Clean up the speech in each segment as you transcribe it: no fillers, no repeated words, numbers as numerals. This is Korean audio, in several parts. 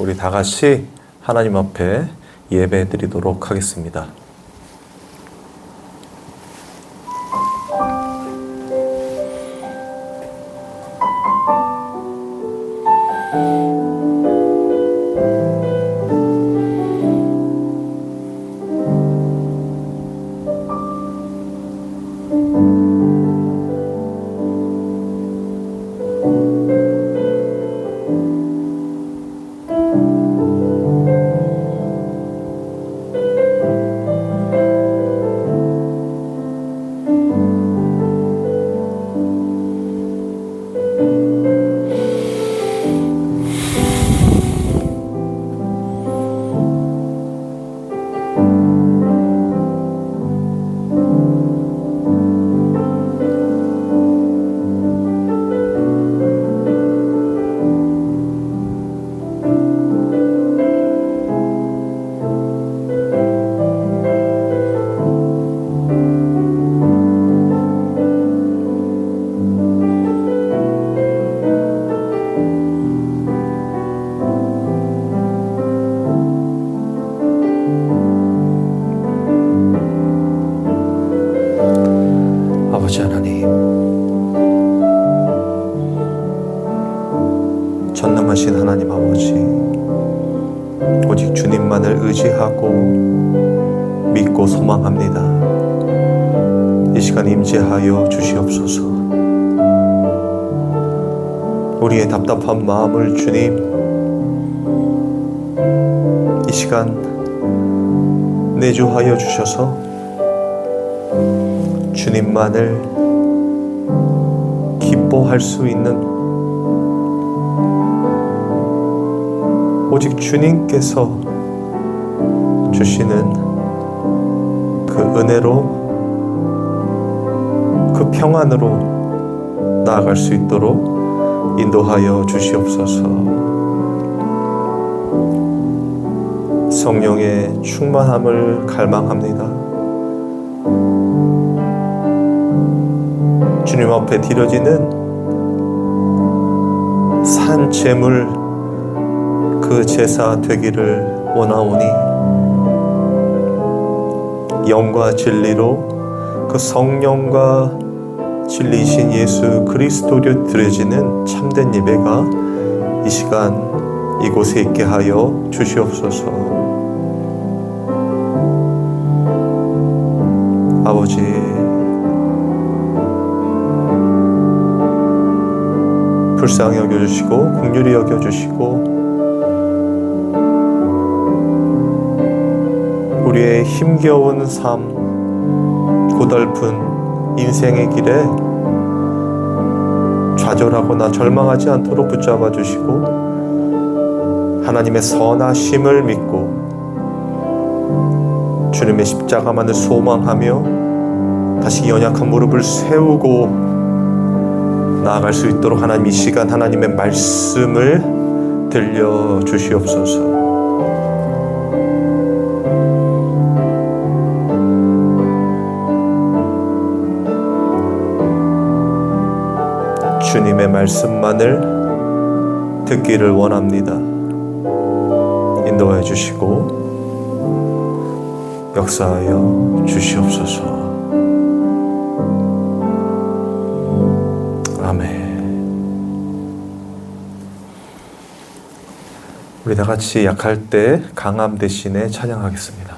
우리 다 같이 하나님 앞에 예배 드리도록 하겠습니다. 아버지 하나님, 전능하신 하나님 아버지, 오직 주님만을 의지하고 믿고 소망합니다. 이 시간 임재하여 주시옵소서. 우리의 답답한 마음을 주님, 이 시간 내주하여 주셔서 주님만을 기뻐할 수 있는, 오직 주님께서 주시는 그 은혜로, 그 평안으로 나아갈 수 있도록 인도하여 주시옵소서. 성령의 충만함을 갈망합니다. 주님 앞에 드려지는 산 제물, 그 제사 되기를 원하오니 영과 진리로 그 성령과 진리이신 예수 그리스도로 드려지는 참된 예배가 이 시간 이곳에 있게 하여 주시옵소서. 아버지, 불쌍히 여겨주시고 긍휼히 여겨주시고 우리의 힘겨운 삶, 고달픈 인생의 길에 좌절하거나 절망하지 않도록 붙잡아 주시고 하나님의 선하심을 믿고 주님의 십자가만을 소망하며 다시 연약한 무릎을 세우고 나아갈 수 있도록 하나님, 이 시간 하나님의 말씀을 들려주시옵소서. 주님의 말씀만을 듣기를 원합니다. 인도해 주시고 역사하여 주시옵소서. 아멘. 우리 다 같이 약할 때 강함 대신에 찬양하겠습니다.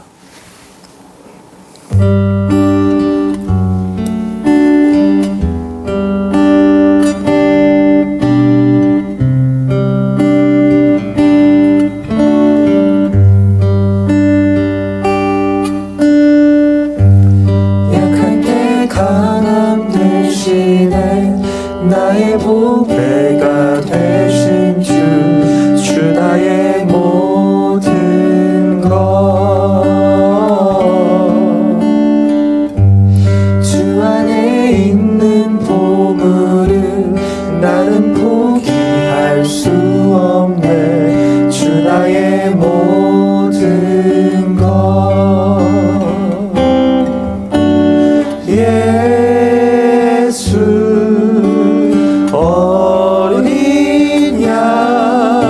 약할 때 강함 대신에 나의 보배가 되신 주 나의 모든 것, 주 안에 있는 보물은 나는 포기할 수 없네. 주 나의 모든 것, 예수 어린 양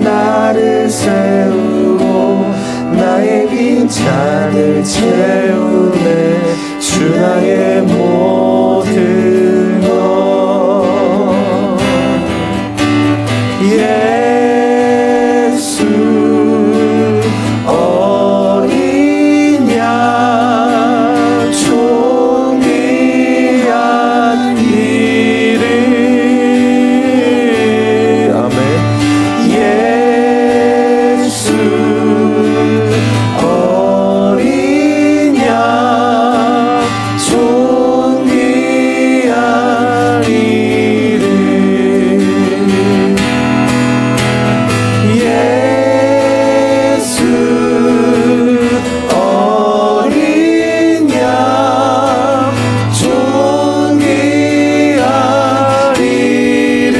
나를 세우고 나의 빈잔을 채우네. 주 나의 모든 것. 예수 어린 양 존귀한 이름. 아멘. 예수 어린 양 존귀한 이름. 예수 어린 양 존귀한 이름.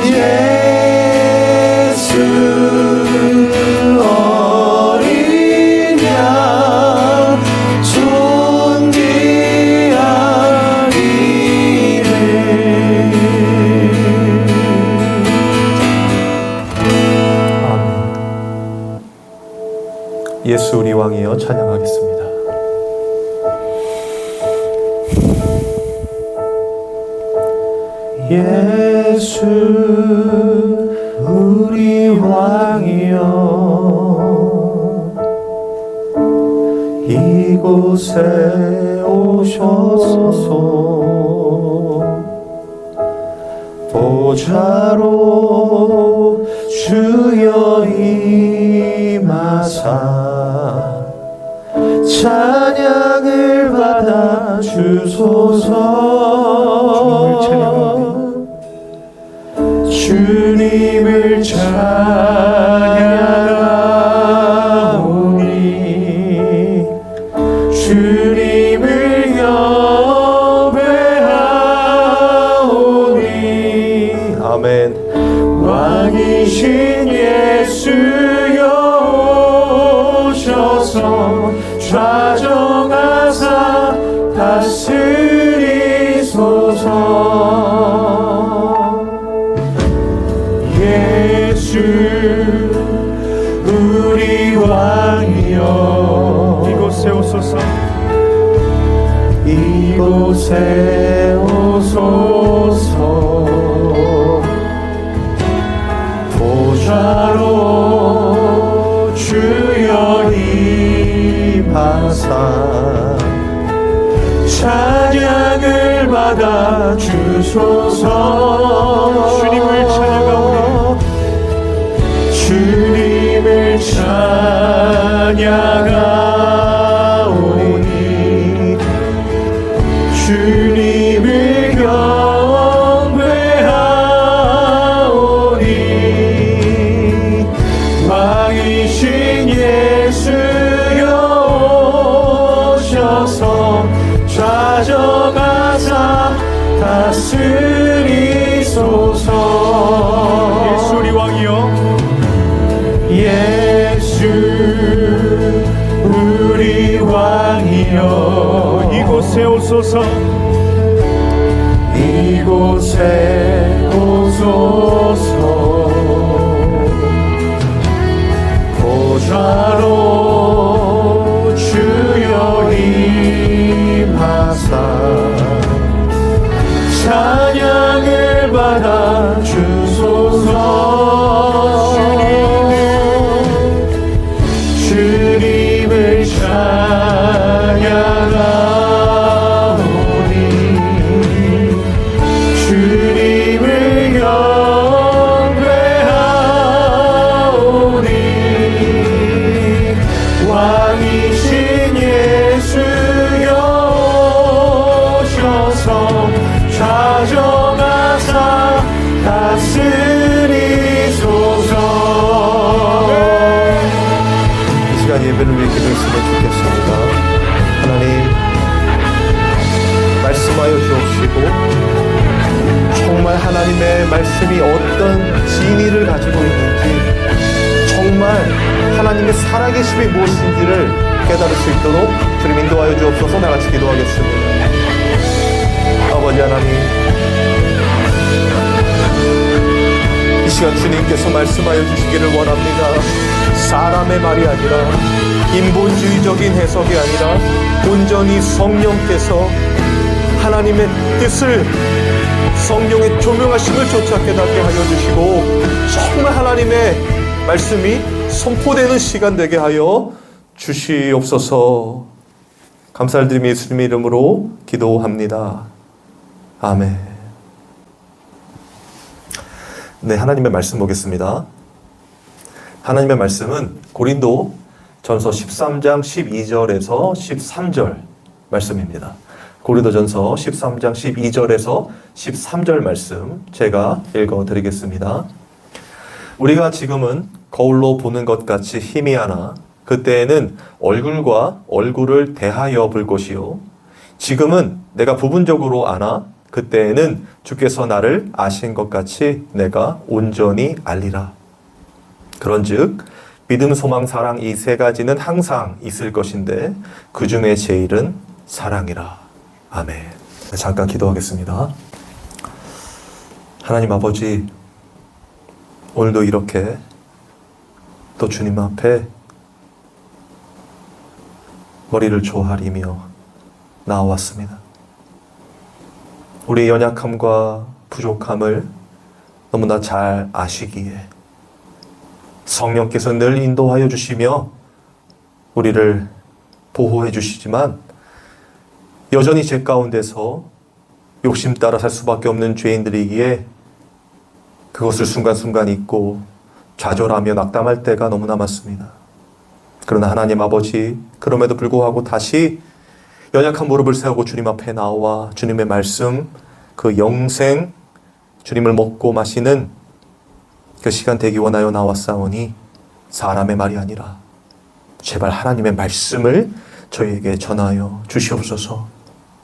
예수 어린 양 존귀한 이름. 예수 우리 왕이여 찬양하겠습니다. 예수 우리 왕이여 이곳에 오셔서 보좌로 주여 임하사 찬양을 받아 주소서. 주님을 찬양하오니 주님을 경배하오니. 아멘. 왕이신 예수여 오셔서 좌정하사 다스리소서. 예수 우리 왕이여 이곳에 오소서. 이곳에 오소서. 보좌로 주여 임하사 찬양을 받아 주소서. 주님을 찬양하오니 주님을 찬양하오니 주님을 경배하오니. 왕이신 예수여 오셔서 좌정하사 다스리소서. 예수 우리 왕이여 예수 우리 왕이여 이곳에 오소서. 이곳에 오소서. 보좌로 주여 임하사 찬양을 받아 주소서. 주님을 찬양하오니 주님을 경배하오니. 왕이신 예수여 오셔서 좌정하사 다스리소서. 이 시간 예배를 위해 기도했으면 좋겠습니다. 하나님 말씀하여 주옵시고 정말 하나님의 말씀이 어떤 진리를 가지고 있는지 정말 하나님의 살아계심이 무엇인지를 깨달을 수 있도록 주님 인도하여 주옵소서. 나같이 기도하겠습니다. 아버지 하나님 시간 주님께서 말씀하여 주시기를 원합니다. 사람의 말이 아니라, 인본주의적인 해석이 아니라 온전히 성령께서 하나님의 뜻을, 성령의 조명하심을 쫓아 깨닫게 하여 주시고 정말 하나님의 말씀이 선포되는 시간 되게 하여 주시옵소서. 감사드리며 예수님의 이름으로 기도합니다. 아멘. 네, 하나님의 말씀 보겠습니다. 하나님의 말씀은 고린도 전서 13장 12절에서 13절 말씀입니다. 고린도전서 13장 12절에서 13절 말씀 제가 읽어드리겠습니다. 우리가 지금은 거울로 보는 것 같이 희미하나 그때에는 얼굴과 얼굴을 대하여 볼 것이요 지금은 내가 부분적으로 아나 그때에는 주께서 나를 아신 것 같이 내가 온전히 알리라. 그런즉 믿음, 소망, 사랑 이 세 가지는 항상 있을 것인데 그 중에 제일은 사랑이라. 아멘. 잠깐 기도하겠습니다. 하나님 아버지, 오늘도 이렇게 또 주님 앞에 머리를 조아리며 나왔습니다. 우리의 연약함과 부족함을 너무나 잘 아시기에 성령께서 늘 인도하여 주시며 우리를 보호해 주시지만 여전히 제 가운데서 욕심 따라 살 수밖에 없는 죄인들이기에 그것을 순간순간 잊고 좌절하며 낙담할 때가 너무나 많습니다. 그러나 하나님 아버지, 그럼에도 불구하고 다시 연약한 무릎을 세우고 주님 앞에 나와 주님의 말씀, 그 영생, 주님을 먹고 마시는 그 시간 되기 원하여 나왔사오니 사람의 말이 아니라 제발 하나님의 말씀을 저희에게 전하여 주시옵소서.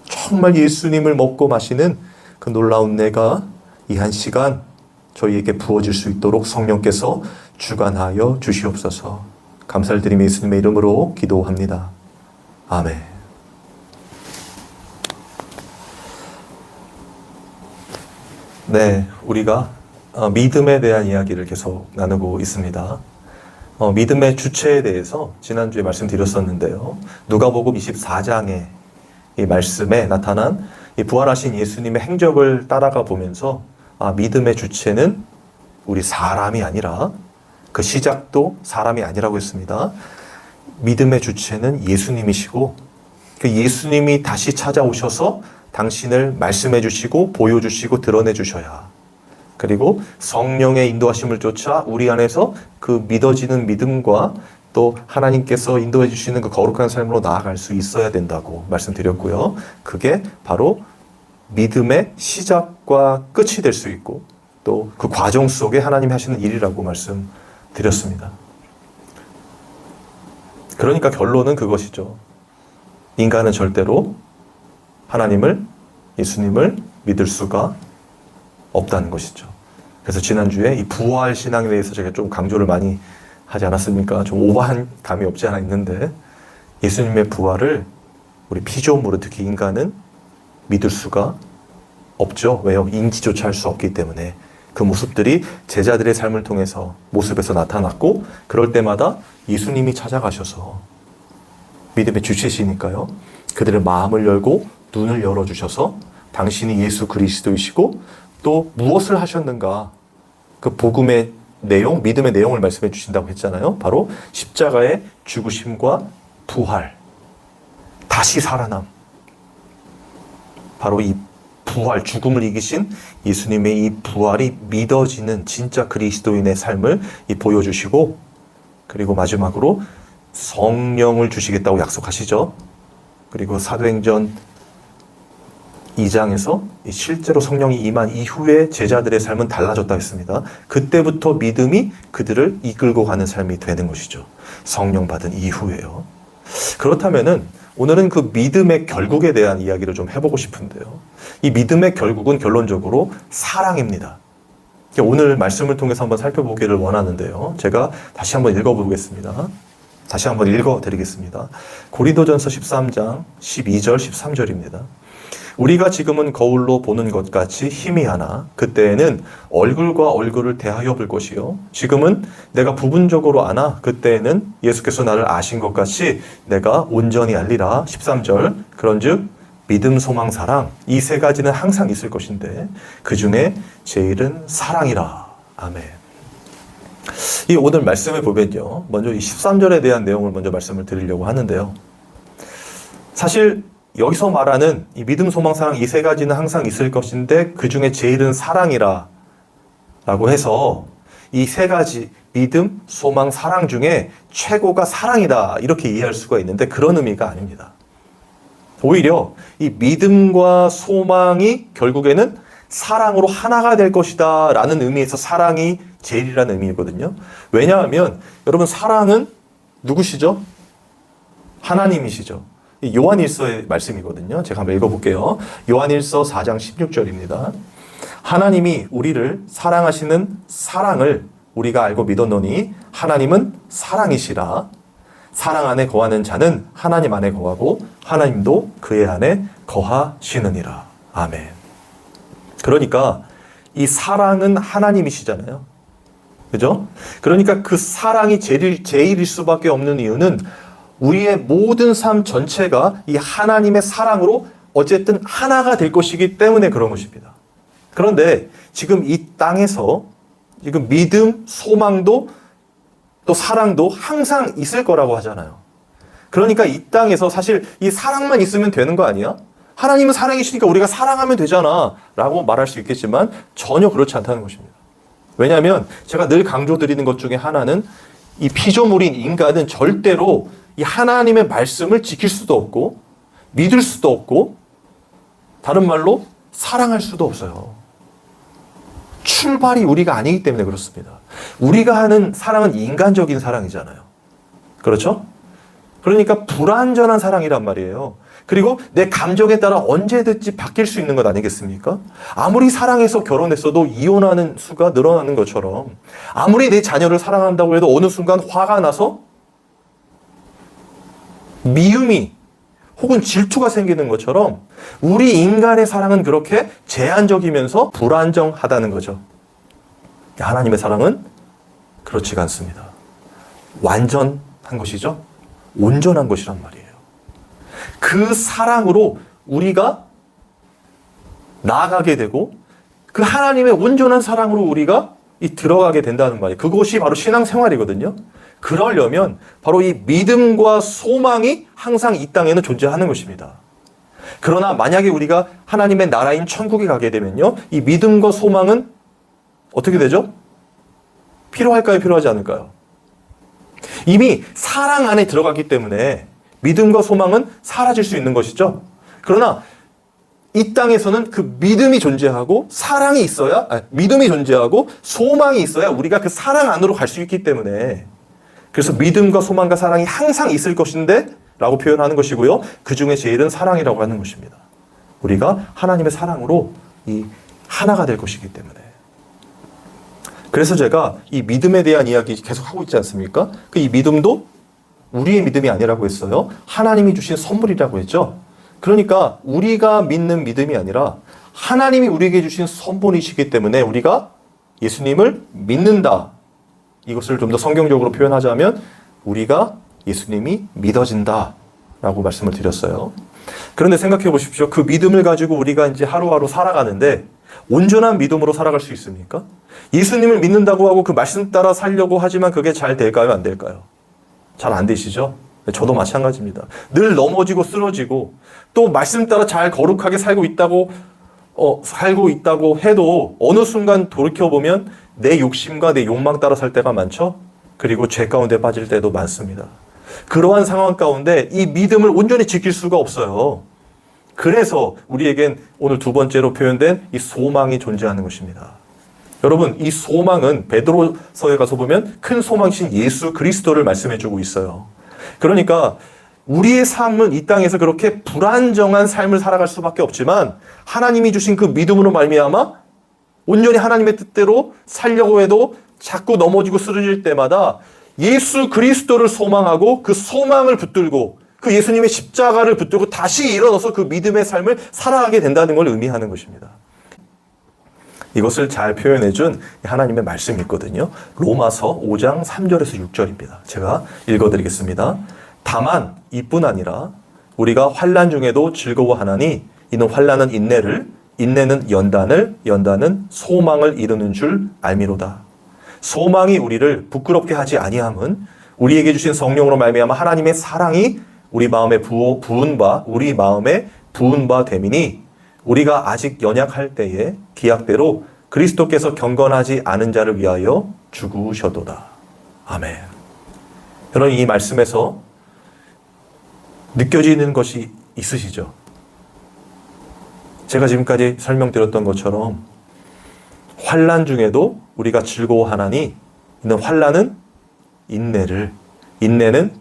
정말 예수님을 먹고 마시는 그 놀라운 내가 이 한 시간 저희에게 부어질 수 있도록 성령께서 주관하여 주시옵소서. 감사를 드리며 예수님의 이름으로 기도합니다. 아멘. 네, 우리가 믿음에 대한 이야기를 계속 나누고 있습니다. 믿음의 주체에 대해서 지난주에 말씀드렸었는데요. 누가복음 24장의 이 말씀에 나타난 이 부활하신 예수님의 행적을 따라가 보면서 믿음의 주체는 우리 사람이 아니라 그 시작도 사람이 아니라고 했습니다. 믿음의 주체는 예수님이시고 그 예수님이 다시 찾아오셔서 당신을 말씀해 주시고 보여주시고 드러내 주셔야, 그리고 성령의 인도하심을 쫓아 우리 안에서 그 믿어지는 믿음과 또 하나님께서 인도해 주시는 그 거룩한 삶으로 나아갈 수 있어야 된다고 말씀드렸고요. 그게 바로 믿음의 시작과 끝이 될 수 있고 또 그 과정 속에 하나님이 하시는 일이라고 말씀드렸습니다. 그러니까 결론은 그것이죠. 인간은 절대로 하나님을, 예수님을 믿을 수가 없다는 것이죠. 그래서 지난주에 이 부활 신앙에 대해서 제가 좀 강조를 많이 하지 않았습니까? 좀 오버한 감이 없지 않아 있는데 예수님의 부활을 우리 피조물은, 특히 인간은 믿을 수가 없죠. 왜요? 인지조차 할 수 없기 때문에. 그 모습들이 제자들의 삶을 통해서 모습에서 나타났고 그럴 때마다 예수님이 찾아가셔서 믿음의 주체시니까요. 그들의 마음을 열고 눈을 열어주셔서 당신이 예수 그리스도이시고 또 무엇을 하셨는가, 그 복음의 내용, 믿음의 내용을 말씀해 주신다고 했잖아요. 바로 십자가의 죽으심과 부활, 다시 살아남. 바로 이 부활, 죽음을 이기신 예수님의 이 부활이 믿어지는 진짜 그리스도인의 삶을 보여주시고, 그리고 마지막으로 성령을 주시겠다고 약속하시죠. 그리고 사도행전 2장에서 실제로 성령이 임한 이후에 제자들의 삶은 달라졌다 했습니다. 그때부터 믿음이 그들을 이끌고 가는 삶이 되는 것이죠. 성령 받은 이후에요. 그렇다면은 오늘은 그 믿음의 결국에 대한 이야기를 좀 해보고 싶은데요. 이 믿음의 결국은 결론적으로 사랑입니다. 오늘 말씀을 통해서 한번 살펴보기를 원하는데요. 제가 다시 한번 읽어보겠습니다. 다시 한번 읽어드리겠습니다. 고린도전서 13장 12절 13절입니다. 우리가 지금은 거울로 보는 것 같이 희미하나 그때에는 얼굴과 얼굴을 대하여 볼 것이요 지금은 내가 부분적으로 아나 그때에는 예수께서 나를 아신 것 같이 내가 온전히 알리라. 13절 그런즉 믿음, 소망, 사랑 이 세 가지는 항상 있을 것인데 그 중에 제일은 사랑이라. 아멘. 이 오늘 말씀을 보면요, 먼저 이 13절에 대한 내용을 먼저 말씀을 드리려고 하는데요. 사실 여기서 말하는 이 믿음, 소망, 사랑 이 세 가지는 항상 있을 것인데 그 중에 제일은 사랑이라 라고 해서 이 세 가지 믿음, 소망, 사랑 중에 최고가 사랑이다 이렇게 이해할 수가 있는데 그런 의미가 아닙니다. 오히려 이 믿음과 소망이 결국에는 사랑으로 하나가 될 것이다 라는 의미에서 사랑이 제일이라는 의미거든요. 왜냐하면 여러분 사랑은 누구시죠? 하나님이시죠. 요한일서의 말씀이거든요. 제가 한번 읽어볼게요. 요한일서 4장 16절입니다. 하나님이 우리를 사랑하시는 사랑을 우리가 알고 믿었노니 하나님은 사랑이시라. 사랑 안에 거하는 자는 하나님 안에 거하고 하나님도 그의 안에 거하시느니라. 아멘. 그러니까 이 사랑은 하나님이시잖아요. 그죠? 그러니까 그 사랑이 제일일 수밖에 없는 이유는 우리의 모든 삶 전체가 이 하나님의 사랑으로 어쨌든 하나가 될 것이기 때문에 그런 것입니다. 그런데 지금 이 땅에서 지금 믿음, 소망도 또 사랑도 항상 있을 거라고 하잖아요. 그러니까 이 땅에서 사실 이 사랑만 있으면 되는 거 아니야? 하나님은 사랑이시니까 우리가 사랑하면 되잖아 라고 말할 수 있겠지만 전혀 그렇지 않다는 것입니다. 왜냐하면 제가 늘 강조드리는 것 중에 하나는 이 피조물인 인간은 절대로 이 하나님의 말씀을 지킬 수도 없고 믿을 수도 없고 다른 말로 사랑할 수도 없어요. 출발이 우리가 아니기 때문에 그렇습니다. 우리가 하는 사랑은 인간적인 사랑이잖아요. 그렇죠? 그러니까 불완전한 사랑이란 말이에요. 그리고 내 감정에 따라 언제든지 바뀔 수 있는 것 아니겠습니까? 아무리 사랑해서 결혼했어도 이혼하는 수가 늘어나는 것처럼 아무리 내 자녀를 사랑한다고 해도 어느 순간 화가 나서 미움이 혹은 질투가 생기는 것처럼 우리 인간의 사랑은 그렇게 제한적이면서 불안정하다는 거죠. 하나님의 사랑은 그렇지가 않습니다. 완전한 것이죠. 온전한 것이란 말이에요. 그 사랑으로 우리가 나아가게 되고 그 하나님의 온전한 사랑으로 우리가 들어가게 된다는 말이에요. 그것이 바로 신앙생활이거든요. 그러려면 바로 이 믿음과 소망이 항상 이 땅에는 존재하는 것입니다. 그러나 만약에 우리가 하나님의 나라인 천국에 가게 되면요, 이 믿음과 소망은 어떻게 되죠? 필요할까요? 필요하지 않을까요? 이미 사랑 안에 들어갔기 때문에 믿음과 소망은 사라질 수 있는 것이죠. 그러나 이 땅에서는 그 믿음이 존재하고 사랑이 있어야, 믿음이 존재하고 소망이 있어야 우리가 그 사랑 안으로 갈 수 있기 때문에 그래서 믿음과 소망과 사랑이 항상 있을 것인데 라고 표현하는 것이고요. 그 중에 제일은 사랑이라고 하는 것입니다. 우리가 하나님의 사랑으로 이 하나가 될 것이기 때문에. 그래서 제가 이 믿음에 대한 이야기 계속 하고 있지 않습니까? 그 이 믿음도 우리의 믿음이 아니라고 했어요. 하나님이 주신 선물이라고 했죠. 그러니까 우리가 믿는 믿음이 아니라 하나님이 우리에게 주신 선물이시기 때문에 우리가 예수님을 믿는다. 이것을 좀 더 성경적으로 표현하자면 우리가 예수님이 믿어진다 라고 말씀을 드렸어요. 그런데 생각해 보십시오. 그 믿음을 가지고 우리가 이제 하루하루 살아가는데 온전한 믿음으로 살아갈 수 있습니까? 예수님을 믿는다고 하고 그 말씀 따라 살려고 하지만 그게 잘 될까요? 안 될까요? 잘 안 되시죠? 저도 마찬가지입니다. 늘 넘어지고 쓰러지고 또 말씀 따라 잘 거룩하게 살고 있다고 해도 어느 순간 돌이켜보면 내 욕심과 내 욕망 따라 살 때가 많죠? 그리고 죄 가운데 빠질 때도 많습니다. 그러한 상황 가운데 이 믿음을 온전히 지킬 수가 없어요. 그래서 우리에겐 오늘 두 번째로 표현된 이 소망이 존재하는 것입니다. 여러분, 이 소망은 베드로서에 가서 보면 큰 소망이신 예수 그리스도를 말씀해주고 있어요. 그러니까 우리의 삶은 이 땅에서 그렇게 불안정한 삶을 살아갈 수밖에 없지만 하나님이 주신 그 믿음으로 말미암아 온전히 하나님의 뜻대로 살려고 해도 자꾸 넘어지고 쓰러질 때마다 예수 그리스도를 소망하고 그 소망을 붙들고 그 예수님의 십자가를 붙들고 다시 일어나서 그 믿음의 삶을 살아가게 된다는 걸 의미하는 것입니다. 이것을 잘 표현해준 하나님의 말씀이 있거든요. 로마서 5장 3절에서 6절입니다. 제가 읽어드리겠습니다. 다만 이뿐 아니라 우리가 환난 중에도 즐거워하나니 이는 환난은 인내를, 인내는 연단을, 연단은 소망을 이루는 줄 알미로다. 소망이 우리를 부끄럽게 하지 아니함은 우리에게 주신 성령으로 말미암아 하나님의 사랑이 우리 마음에 부은 바 됨이니 우리가 아직 연약할 때에 기약대로 그리스도께서 경건하지 않은 자를 위하여 죽으셨도다. 아멘. 여러분, 이 말씀에서 느껴지는 것이 있으시죠? 제가 지금까지 설명드렸던 것처럼 환난 중에도 우리가 즐거워하나니 이는 환난은 인내를, 인내는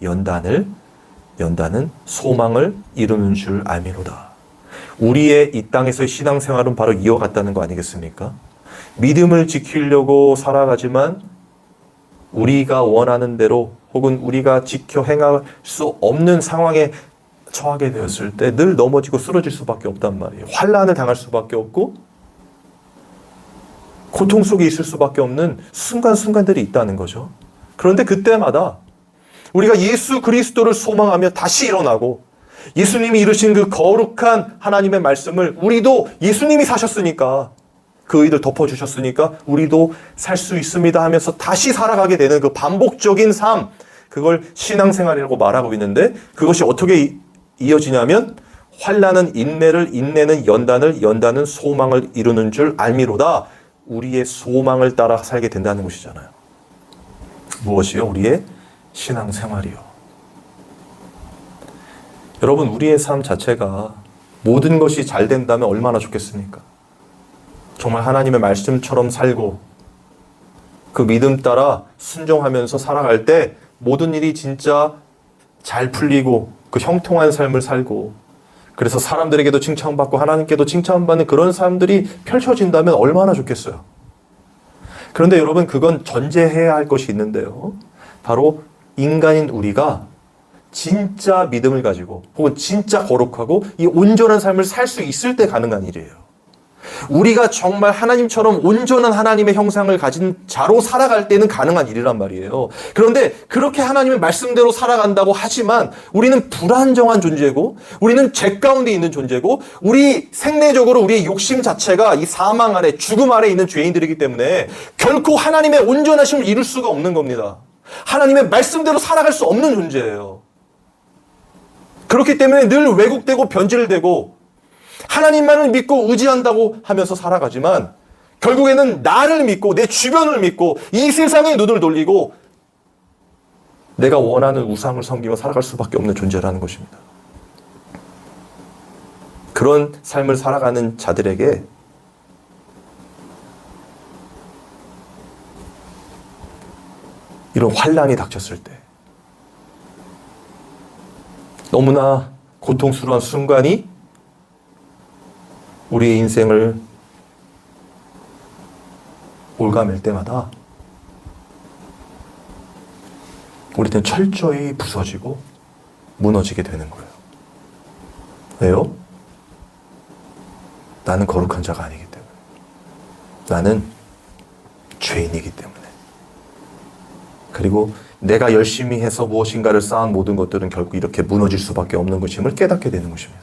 연단을, 연단은 소망을 이루는 줄 알미로다. 우리의 이 땅에서의 신앙생활은 바로 이와 같다는 거 아니겠습니까? 믿음을 지키려고 살아가지만 우리가 원하는 대로 혹은 우리가 지켜 행할 수 없는 상황에 처하게 되었을 때 늘 넘어지고 쓰러질 수밖에 없단 말이에요. 환난을 당할 수밖에 없고 고통 속에 있을 수밖에 없는 순간순간들이 있다는 거죠. 그런데 그때마다 우리가 예수 그리스도를 소망하며 다시 일어나고 예수님이 이루신 그 거룩한 하나님의 말씀을 우리도 예수님이 사셨으니까 그 의를 덮어주셨으니까 우리도 살 수 있습니다 하면서 다시 살아가게 되는 그 반복적인 삶, 그걸 신앙생활이라고 말하고 있는데 그것이 어떻게 이어지냐면 환난은 인내를, 인내는 연단을, 연단은 소망을 이루는 줄 알미로다. 우리의 소망을 따라 살게 된다는 것이잖아요. 무엇이요? 우리의 신앙생활이요. 여러분, 우리의 삶 자체가 모든 것이 잘 된다면 얼마나 좋겠습니까? 정말 하나님의 말씀처럼 살고 그 믿음 따라 순종하면서 살아갈 때 모든 일이 진짜 잘 풀리고 그 형통한 삶을 살고 그래서 사람들에게도 칭찬받고 하나님께도 칭찬받는 그런 삶들이 펼쳐진다면 얼마나 좋겠어요. 그런데 여러분, 그건 전제해야 할 것이 있는데요. 바로 인간인 우리가 진짜 믿음을 가지고 혹은 진짜 거룩하고 이 온전한 삶을 살 수 있을 때 가능한 일이에요. 우리가 정말 하나님처럼 온전한 하나님의 형상을 가진 자로 살아갈 때는 가능한 일이란 말이에요. 그런데 그렇게 하나님의 말씀대로 살아간다고 하지만 우리는 불안정한 존재고 우리는 죄 가운데 있는 존재고 우리 생내적으로 우리의 욕심 자체가 이 사망 아래, 죽음 아래 있는 죄인들이기 때문에 결코 하나님의 온전하심을 이룰 수가 없는 겁니다. 하나님의 말씀대로 살아갈 수 없는 존재예요. 그렇기 때문에 늘 왜곡되고 변질되고 하나님만을 믿고 의지한다고 하면서 살아가지만 결국에는 나를 믿고 내 주변을 믿고 이 세상에 눈을 돌리고 내가 원하는 우상을 섬기며 살아갈 수밖에 없는 존재라는 것입니다. 그런 삶을 살아가는 자들에게 이런 환난이 닥쳤을 때 너무나 고통스러운 순간이 우리의 인생을 올가맬 때마다 우리는 철저히 부서지고 무너지게 되는 거예요. 왜요? 나는 거룩한 자가 아니기 때문에. 나는 죄인이기 때문에. 그리고 내가 열심히 해서 무엇인가를 쌓은 모든 것들은 결국 이렇게 무너질 수밖에 없는 것임을 깨닫게 되는 것입니다.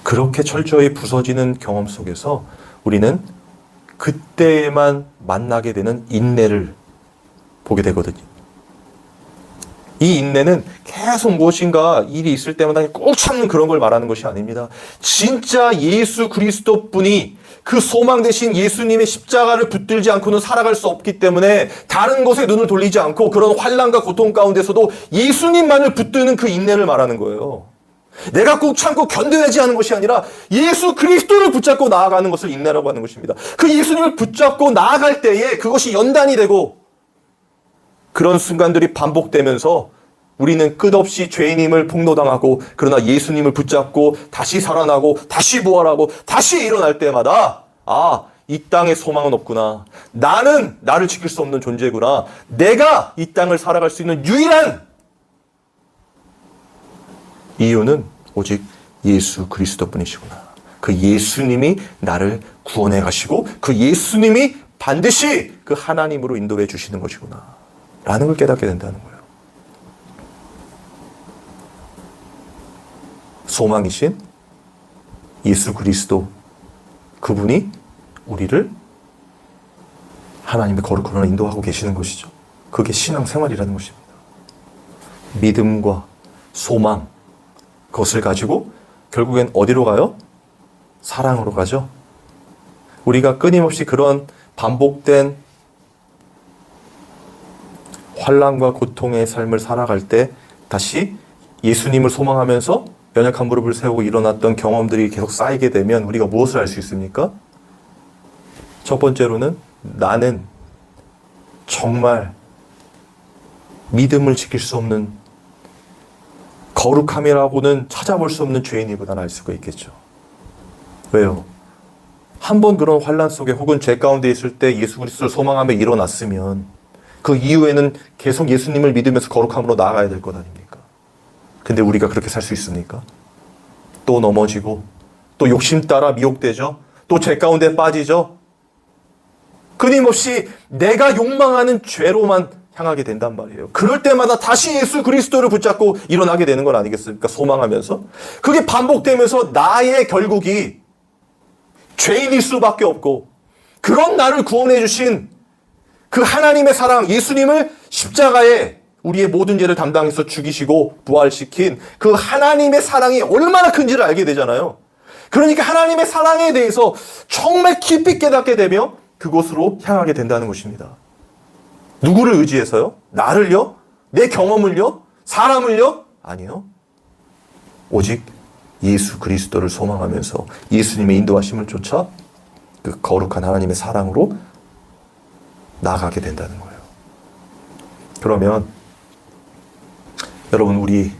그렇게 철저히 부서지는 경험 속에서 우리는 그때에만 만나게 되는 인내를 보게 되거든요. 이 인내는 계속 무엇인가 일이 있을 때마다 꼭 참는 그런 걸 말하는 것이 아닙니다. 진짜 예수 그리스도 뿐이 그 소망 대신 예수님의 십자가를 붙들지 않고는 살아갈 수 없기 때문에 다른 곳에 눈을 돌리지 않고 그런 환난과 고통 가운데서도 예수님만을 붙드는 그 인내를 말하는 거예요. 내가 꼭 참고 견뎌내지 않은 것이 아니라 예수 그리스도를 붙잡고 나아가는 것을 인내라고 하는 것입니다. 그 예수님을 붙잡고 나아갈 때에 그것이 연단이 되고 그런 순간들이 반복되면서 우리는 끝없이 죄인임을 폭로당하고 그러나 예수님을 붙잡고 다시 살아나고 다시 부활하고 다시 일어날 때마다 이 땅에 소망은 없구나. 나는 나를 지킬 수 없는 존재구나. 내가 이 땅을 살아갈 수 있는 유일한 이유는 오직 예수 그리스도뿐이시구나. 그 예수님이 나를 구원해 가시고 그 예수님이 반드시 그 하나님으로 인도해 주시는 것이구나 라는 걸 깨닫게 된다는 거예요. 소망이신 예수 그리스도, 그분이 우리를 하나님의 거룩으로 인도하고 계시는 것이죠. 그게 신앙생활이라는 것입니다. 믿음과 소망, 그것을 가지고 결국엔 어디로 가요? 사랑으로 가죠. 우리가 끊임없이 그런 반복된 환난과 고통의 삶을 살아갈 때 다시 예수님을 소망하면서 연약한 무릎을 세우고 일어났던 경험들이 계속 쌓이게 되면 우리가 무엇을 알 수 있습니까? 첫 번째로는 나는 정말 믿음을 지킬 수 없는, 거룩함이라고는 찾아볼 수 없는 죄인이구나 알 수가 있겠죠. 왜요? 한 번 그런 환난 속에 혹은 죄 가운데 있을 때 예수 그리스도를 소망하며 일어났으면 그 이후에는 계속 예수님을 믿으면서 거룩함으로 나아가야 될 것 아닙니까? 근데 우리가 그렇게 살 수 있습니까? 또 넘어지고 또 욕심 따라 미혹되죠. 또 죄 가운데 빠지죠. 끊임없이 내가 욕망하는 죄로만 향하게 된단 말이에요. 그럴 때마다 다시 예수 그리스도를 붙잡고 일어나게 되는 건 아니겠습니까? 소망하면서. 그게 반복되면서 나의 결국이 죄인일 수밖에 없고, 그런 나를 구원해 주신 그 하나님의 사랑, 예수님을 십자가에 우리의 모든 죄를 담당해서 죽이시고 부활시킨 그 하나님의 사랑이 얼마나 큰지를 알게 되잖아요. 그러니까 하나님의 사랑에 대해서 정말 깊이 깨닫게 되며 그곳으로 향하게 된다는 것입니다. 누구를 의지해서요? 나를요? 내 경험을요? 사람을요? 아니요. 오직 예수 그리스도를 소망하면서 예수님의 인도하심을 쫓아 그 거룩한 하나님의 사랑으로 나아가게 된다는 거예요. 그러면 여러분, 우리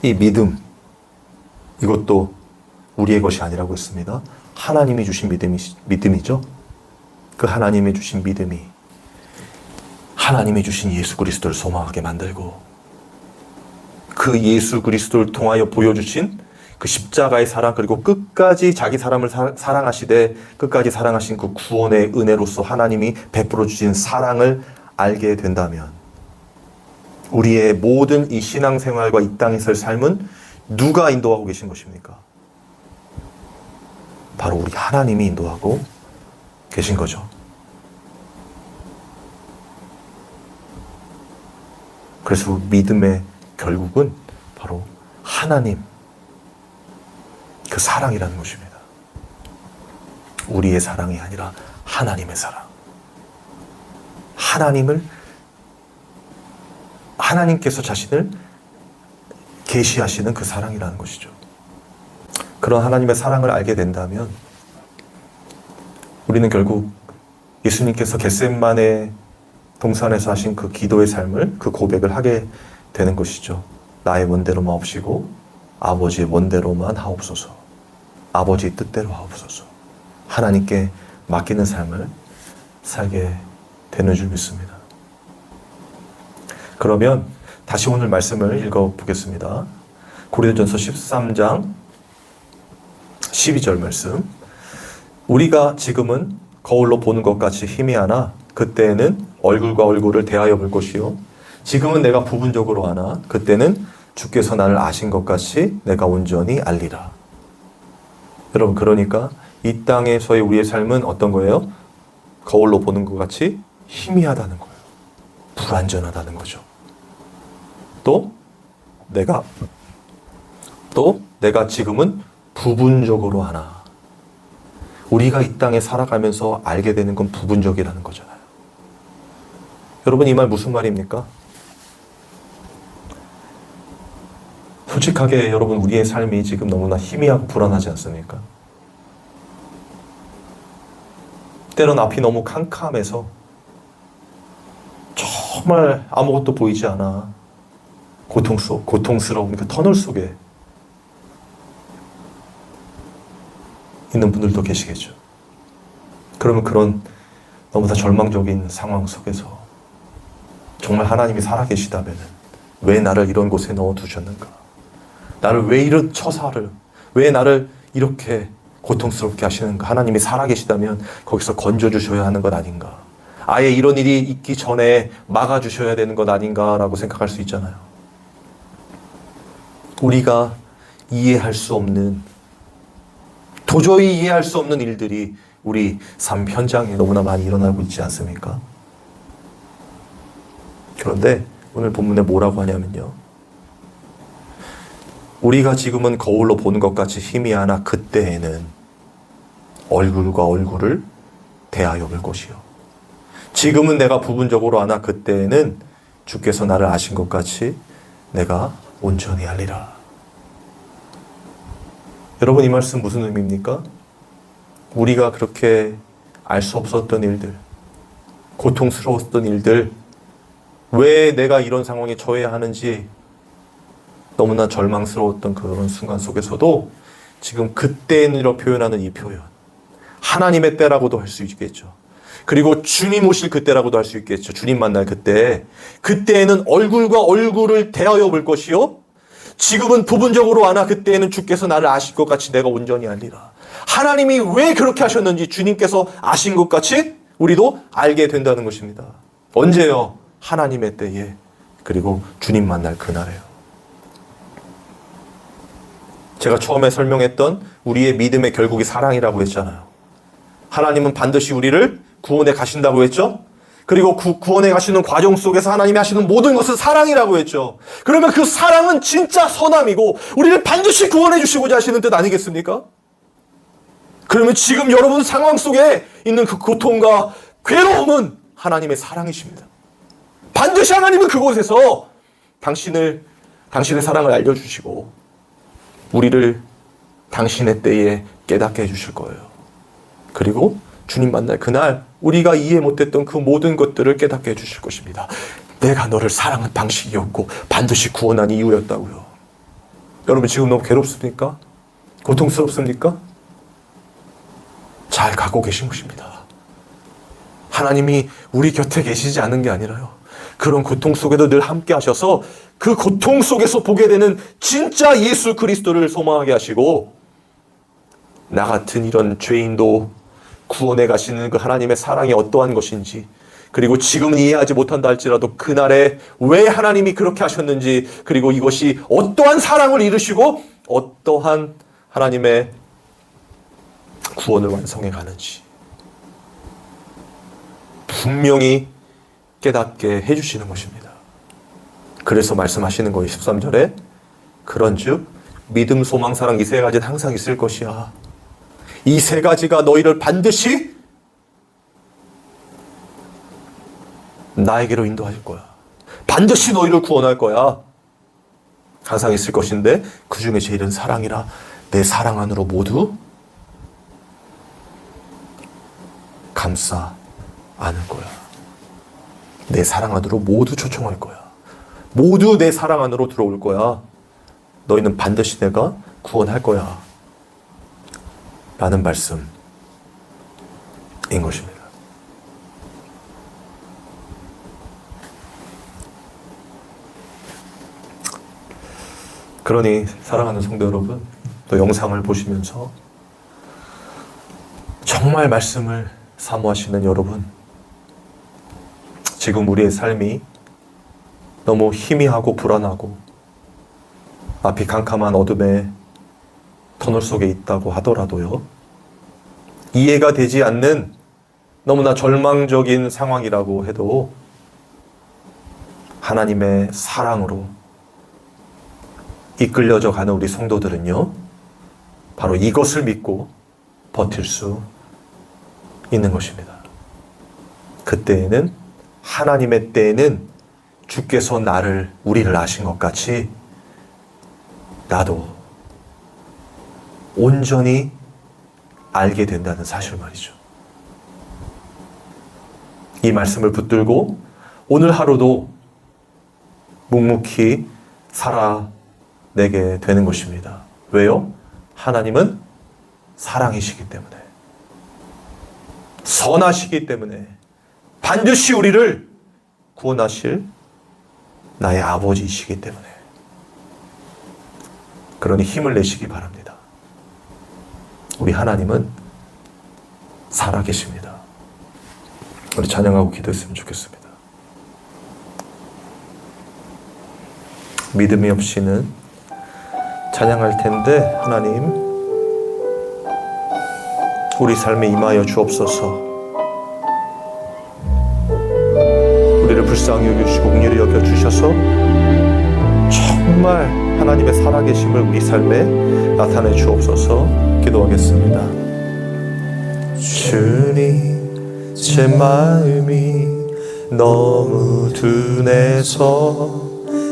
이 믿음, 이것도 우리의 것이 아니라고 했습니다. 하나님이 주신 믿음이죠. 그 하나님이 주신 믿음이 하나님이 주신 예수 그리스도를 소망하게 만들고, 그 예수 그리스도를 통하여 보여주신 그 십자가의 사랑, 그리고 끝까지 자기 사람을 사랑하시되 끝까지 사랑하신 그 구원의 은혜로서 하나님이 베풀어 주신 사랑을 알게 된다면, 우리의 모든 이 신앙생활과 이 땅에서의 삶은 누가 인도하고 계신 것입니까? 바로 우리 하나님이 인도하고 계신 거죠. 그래서 믿음의 결국은 바로 하나님, 그 사랑이라는 것입니다. 우리의 사랑이 아니라 하나님의 사랑. 하나님께서 자신을 계시하시는 그 사랑이라는 것이죠. 그런 하나님의 사랑을 알게 된다면 우리는 결국 예수님께서 겟세마네 동산에서 하신 그 기도의 삶을, 그 고백을 하게 되는 것이죠. 나의 원대로만 없이고 아버지의 원대로만 하옵소서. 아버지의 뜻대로 하옵소서. 하나님께 맡기는 삶을 살게 되는 줄 믿습니다. 그러면 다시 오늘 말씀을 읽어보겠습니다. 고린도전서 13장 12절 말씀. 우리가 지금은 거울로 보는 것 같이 희미하나 그때에는 얼굴과 얼굴을 대하여 볼 것이요 지금은 내가 부분적으로 아나 그때는 주께서 나를 아신 것 같이 내가 온전히 알리라. 여러분, 그러니까 이 땅에서의 우리의 삶은 어떤 거예요? 거울로 보는 것 같이 희미하다는 거예요. 불완전하다는 거죠. 또 내가 지금은 부분적으로 아나. 우리가 이 땅에 살아가면서 알게 되는 건 부분적이라는 거잖아요. 여러분, 이 말 무슨 말입니까? 솔직하게 여러분, 우리의 삶이 지금 너무나 희미하고 불안하지 않습니까? 때론 앞이 너무 캄캄해서 정말 아무것도 보이지 않아 고통스러운 그 터널 속에 있는 분들도 계시겠죠. 그러면 그런 너무나 절망적인 상황 속에서 정말 하나님이 살아계시다면 왜 나를 이런 곳에 넣어두셨는가? 나를 왜 이런 처사를, 왜 나를 이렇게 고통스럽게 하시는가? 하나님이 살아계시다면 거기서 건져주셔야 하는 것 아닌가? 아예 이런 일이 있기 전에 막아주셔야 되는 것 아닌가라고 생각할 수 있잖아요. 우리가 이해할 수 없는, 도저히 이해할 수 없는 일들이 우리 삶 현장에 너무나 많이 일어나고 있지 않습니까? 그런데 오늘 본문에 뭐라고 하냐면요, 우리가 지금은 거울로 보는 것 같이 희미하나 그때에는 얼굴과 얼굴을 대하여 볼 것이요. 지금은 내가 부분적으로 아나 그때에는 주께서 나를 아신 것 같이 내가 온전히 알리라. 여러분, 이 말씀 무슨 의미입니까? 우리가 그렇게 알 수 없었던 일들, 고통스러웠던 일들, 왜 내가 이런 상황에 처해야 하는지 너무나 절망스러웠던 그런 순간 속에서도 지금 그때는이라고 표현하는 이 표현, 하나님의 때라고도 할 수 있겠죠. 그리고 주님 오실 그때라고도 할 수 있겠죠. 주님 만날 그때. 그때에는 얼굴과 얼굴을 대하여 볼 것이요, 지금은 부분적으로 아나 그때에는 주께서 나를 아실 것 같이 내가 온전히 알리라. 하나님이 왜 그렇게 하셨는지 주님께서 아신 것 같이 우리도 알게 된다는 것입니다. 언제요? 하나님의 때에, 그리고 주님 만날 그날에요. 제가 처음에 설명했던 우리의 믿음의 결국이 사랑이라고 했잖아요. 하나님은 반드시 우리를 구원해 가신다고 했죠. 그리고 구원해 가시는 과정 속에서 하나님이 하시는 모든 것은 사랑이라고 했죠. 그러면 그 사랑은 진짜 선함이고 우리를 반드시 구원해 주시고자 하시는 뜻 아니겠습니까? 그러면 지금 여러분 상황 속에 있는 그 고통과 괴로움은 하나님의 사랑이십니다. 반드시 하나님은 그곳에서 당신의 사랑을 알려주시고 우리를 당신의 때에 깨닫게 해주실 거예요. 그리고 주님 만날 그날 우리가 이해 못했던 그 모든 것들을 깨닫게 해주실 것입니다. 내가 너를 사랑한 방식이었고 반드시 구원한 이유였다고요. 여러분, 지금 너무 괴롭습니까? 고통스럽습니까? 잘 갖고 계신 것입니다. 하나님이 우리 곁에 계시지 않은 게 아니라요, 그런 고통 속에도 늘 함께 하셔서 그 고통 속에서 보게 되는 진짜 예수 그리스도를 소망하게 하시고, 나 같은 이런 죄인도 구원해 가시는 그 하나님의 사랑이 어떠한 것인지, 그리고 지금은 이해하지 못한다 할지라도 그날에 왜 하나님이 그렇게 하셨는지, 그리고 이것이 어떠한 사랑을 이루시고 어떠한 하나님의 구원을 완성해 가는지 분명히 깨닫게 해주시는 것입니다. 그래서 말씀하시는 거예요. 13절에 그런즉 믿음, 소망, 사랑 이 세 가지는 항상 있을 것이야. 이 세 가지가 너희를 반드시 나에게로 인도할 거야. 반드시 너희를 구원할 거야. 항상 있을 것인데 그 중에 제일은 사랑이라. 내 사랑 안으로 모두 감싸 안을 거야. 내 사랑 안으로 모두 초청할 거야. 모두 내 사랑 안으로 들어올 거야. 너희는 반드시 내가 구원할 거야. 라는 말씀인 것입니다. 그러니 사랑하는 성도 여러분, 또 영상을 보시면서 정말 말씀을 사모하시는 여러분, 지금 우리의 삶이 너무 희미하고 불안하고 앞이 캄캄한 어둠의 터널 속에 있다고 하더라도요, 이해가 되지 않는 너무나 절망적인 상황이라고 해도 하나님의 사랑으로 이끌려져 가는 우리 성도들은요, 바로 이것을 믿고 버틸 수 있는 것입니다. 그때에는, 하나님의 때에는 주께서 우리를 아신 것 같이 나도 온전히 알게 된다는 사실 말이죠. 이 말씀을 붙들고 오늘 하루도 묵묵히 살아내게 되는 것입니다. 왜요? 하나님은 사랑이시기 때문에, 선하시기 때문에 반드시 우리를 구원하실 나의 아버지이시기 때문에. 그러니 힘을 내시기 바랍니다. 우리 하나님은 살아계십니다. 우리 찬양하고 기도했으면 좋겠습니다. 믿음이 없이는 찬양할 텐데 하나님 우리 삶에 임하여 주옵소서. 우리를 불쌍히 여겨주시고 긍휼히 여겨주셔서 정말 하나님의 살아계심을 우리 삶에 나타내 주옵소서. 기도하겠습니다. 주님, 제 마음이 너무 둔해서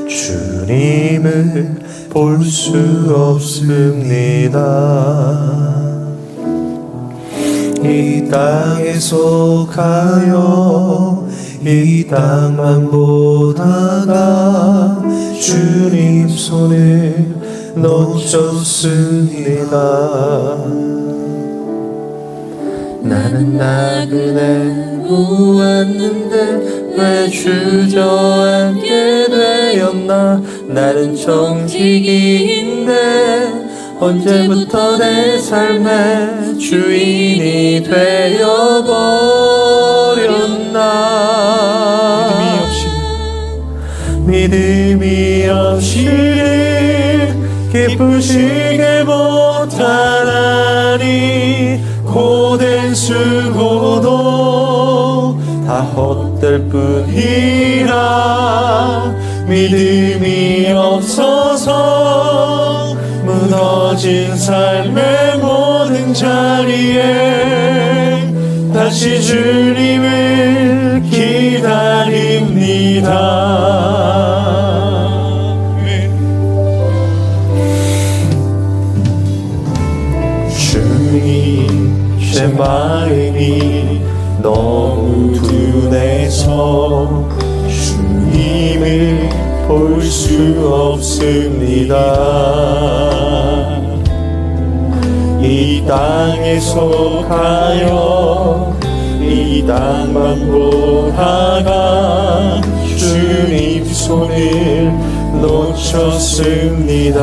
주님을 볼 수 없습니다. 이 땅에 속하여 이 땅만 보다가 주님 손을 놓쳤습니다. 나는 나그네 보았는데 왜 주저앉게 되었나. 나는 정직인데 언제부터 내 삶의 주인이 되어버렸나. 믿음이 없이는 기쁘시게 못하나니 고된 수고도 다 헛될 뿐이라. 믿음이 없어서 무너진 삶의 모든 자리에 다시 주님을 기다립니다. 주님, 제 마음이 너무 둔해서 주님을 볼 수 없습니다. 이 땅에 속하여 이 땅만 보다가 주님 손을 놓쳤습니다.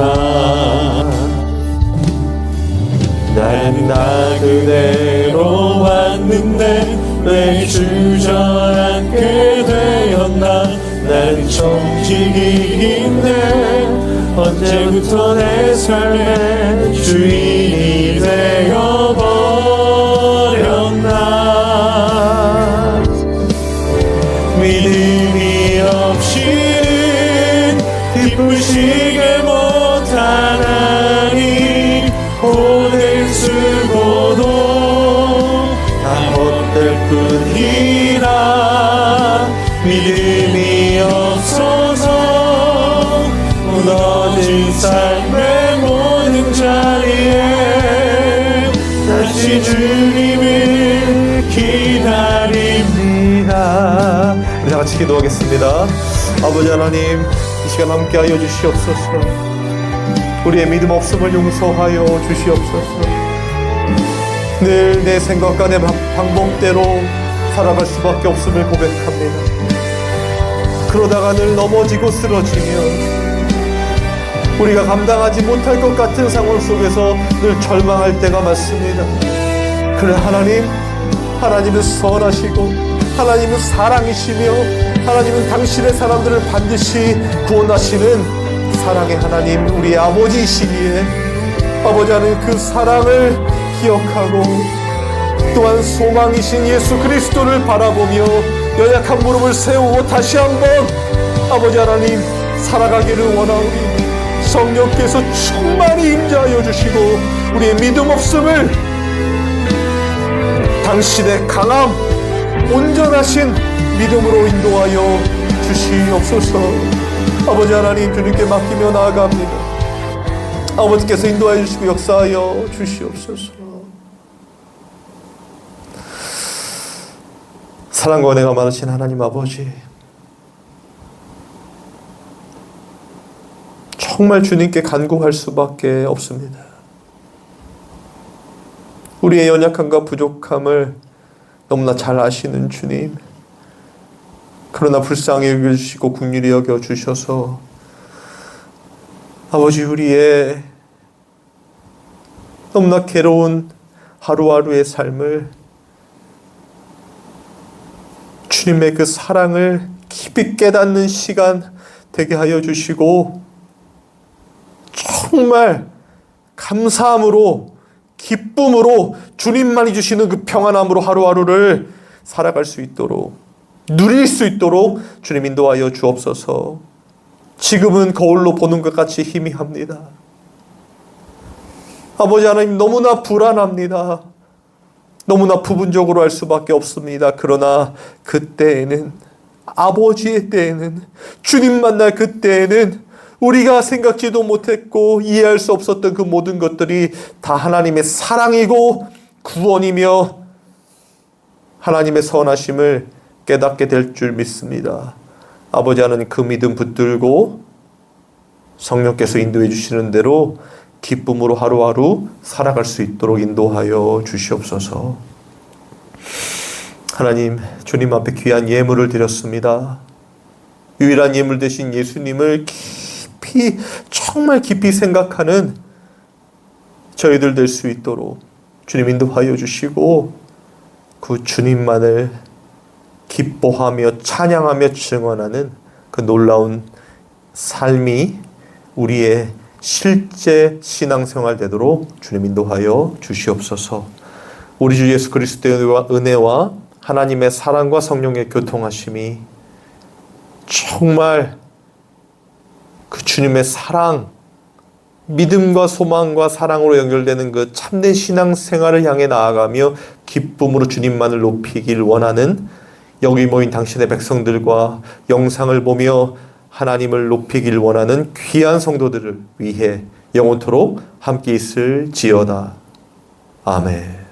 난 나그네로 왔는데 왜 주저앉게 되었나. 난 정직인데 언제부터 내 삶의 주인이 되어버렸나. 믿음이 없이는 기쁘시게 못하나니 고된 수고도 다 헛될 뿐이라. 믿음이 없어서 무너진 삶의 모든 자리에 다시 주님을 기다립니다. 우리 같이 기도하겠습니다. 아버지 하나님, 이 시간 함께하여 주시옵소서. 우리의 믿음 없음을 용서하여 주시옵소서. 늘 내 생각과 내 방법대로 살아갈 수밖에 없음을 고백합니다. 그러다가 늘 넘어지고 쓰러지며 우리가 감당하지 못할 것 같은 상황 속에서 늘 절망할 때가 많습니다. 그러나 하나님은 선하시고 하나님은 사랑이시며 하나님은 당신의 사람들을 반드시 구원하시는 사랑의 하나님, 우리의 아버지이시기에 아버지 하나님 그 사랑을 기억하고 또한 소망이신 예수 그리스도를 바라보며 연약한 무릎을 세우고 다시 한번 아버지 하나님 살아가기를 원하오니 성령께서 충만히 임재하여 주시고 우리의 믿음 없음을 당신의 강함 온전하신 믿음으로 인도하여 주시옵소서. 아버지 하나님, 주님께 맡기며 나아갑니다. 아버지께서 인도하여 주시고 역사하여 주시옵소서. 사랑과 은혜가 많으신 하나님 아버지, 정말 주님께 간구할 수밖에 없습니다. 우리의 연약함과 부족함을 너무나 잘 아시는 주님, 그러나 불쌍히 여겨주시고 긍휼히 여겨주셔서 아버지 우리의 너무나 괴로운 하루하루의 삶을 주님의 그 사랑을 깊이 깨닫는 시간 되게 하여 주시고 정말 감사함으로 기쁨으로 주님만이 주시는 그 평안함으로 하루하루를 살아갈 수 있도록 누릴 수 있도록 주님 인도하여 주옵소서. 지금은 거울로 보는 것 같이 희미합니다. 아버지 하나님 너무나 불안합니다. 너무나 부분적으로 할 수밖에 없습니다. 그러나 그때에는 아버지의 때에는 주님 만날 그때에는 우리가 생각지도 못했고 이해할 수 없었던 그 모든 것들이 다 하나님의 사랑이고 구원이며 하나님의 선하심을 깨닫게 될 줄 믿습니다. 아버지 하나님 그 믿음 붙들고 성령께서 인도해 주시는 대로 기쁨으로 하루하루 살아갈 수 있도록 인도하여 주시옵소서. 하나님, 주님 앞에 귀한 예물을 드렸습니다. 유일한 예물 되신 예수님을 깊이 정말 깊이 생각하는 저희들 될 수 있도록 주님 인도하여 주시고 그 주님만을 기뻐하며 찬양하며 증언하는 그 놀라운 삶이 우리의 실제 신앙생활 되도록 주님 인도하여 주시옵소서. 우리 주 예수 그리스도의 은혜와 하나님의 사랑과 성령의 교통하심이 정말 그 주님의 사랑, 믿음과 소망과 사랑으로 연결되는 그 참된 신앙생활을 향해 나아가며 기쁨으로 주님만을 높이길 원하는 여기 모인 당신의 백성들과 영상을 보며 하나님을 높이길 원하는 귀한 성도들을 위해 영원토록 함께 있을지어다. 아멘.